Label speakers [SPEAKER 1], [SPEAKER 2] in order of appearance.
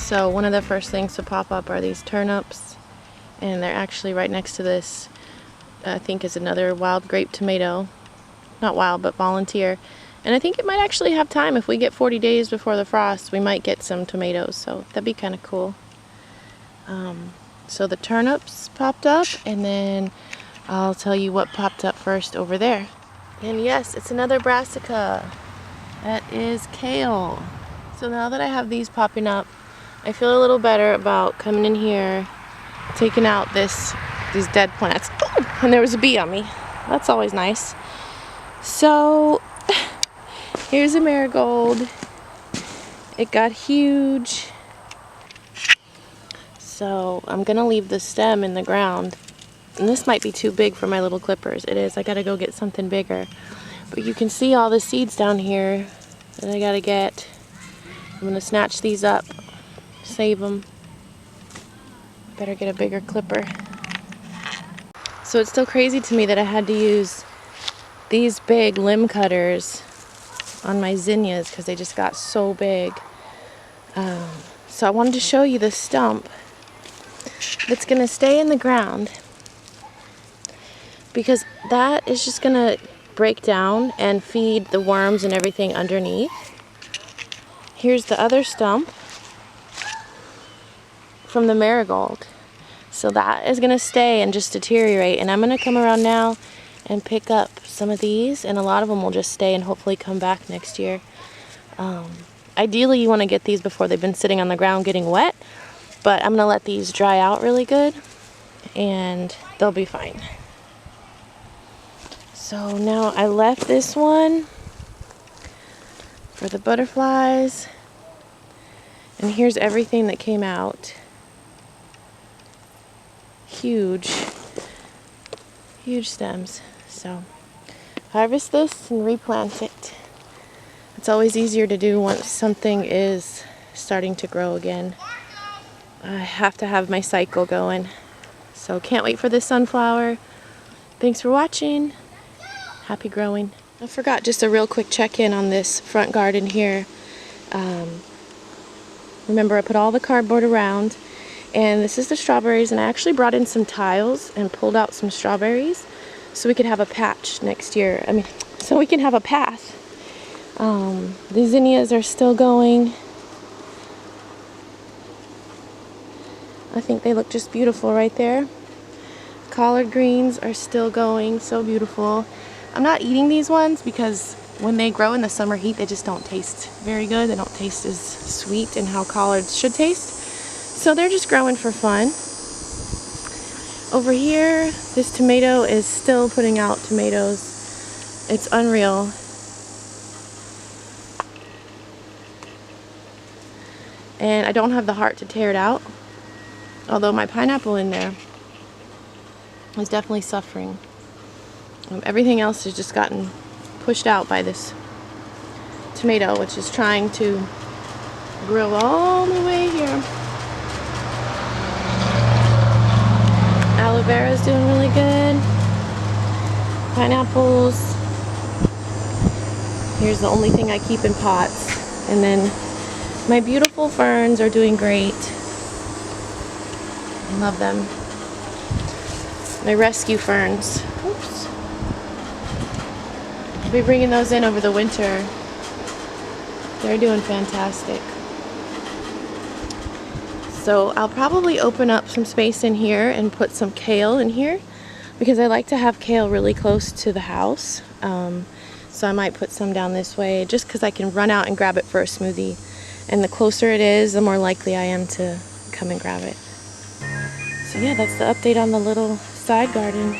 [SPEAKER 1] So one of the first things to pop up are these turnips, and they're actually right next to this, I think is another wild grape tomato. Not wild, but volunteer. And I think it might actually have time. If we get 40 days before the frost, we might get some tomatoes, so that'd be kind of cool. So the turnips popped up, and then I'll tell you what popped up first over there. And yes, it's another brassica. That is kale. So now that I have these popping up, I feel a little better about coming in here, taking out these dead plants. Oh, and there was a bee on me. That's always nice. So here's a marigold. It got huge. So I'm gonna leave the stem in the ground. And this might be too big for my little clippers. It is. I gotta go get something bigger. But you can see all the seeds down here that I gotta get. I'm gonna snatch these up, save them. Better get a bigger clipper. So it's still crazy to me that I had to use these big limb cutters on my zinnias because they just got so big. So I wanted to show you the stump that's going to stay in the ground, because that is just going to break down and feed the worms and everything underneath. Here's the other stump from the marigold. So that is going to stay and just deteriorate, and I'm going to come around now and pick up some of these, and a lot of them will just stay and hopefully come back next year. Ideally you want to get these before they've been sitting on the ground getting wet, but I'm going to let these dry out really good and they'll be fine. So now I left this one for the butterflies, and here's everything that came out. Huge stems. So harvest this and replant it. It's always easier to do once something is starting to grow again. I have to have my cycle going. So can't wait for this sunflower. Thanks for watching. Happy growing. I forgot just a real quick check-in on this front garden here. Remember, I put all the cardboard around, and this is the strawberries, and I actually brought in some tiles and pulled out some strawberries so we could have a patch next year. So we can have a path. The zinnias are still going. I think they look just beautiful right there. Collard greens are still going, so beautiful. I'm not eating these ones because when they grow in the summer heat, they just don't taste very good. They don't taste as sweet and how collards should taste. So they're just growing for fun. Over here, this tomato is still putting out tomatoes. It's unreal. And I don't have the heart to tear it out. Although my pineapple in there is definitely suffering. Everything else has just gotten pushed out by this tomato, which is trying to grow all the way here. Aloe vera is doing really good. Pineapples. Here's the only thing I keep in pots. And then my beautiful ferns are doing great. I love them. My rescue ferns. Oops. I'll be bringing those in over the winter. They're doing fantastic. So I'll probably open up some space in here and put some kale in here, because I like to have kale really close to the house. So I might put some down this way just because I can run out and grab it for a smoothie. And the closer it is, the more likely I am to come and grab it. So yeah, that's the update on the little side garden.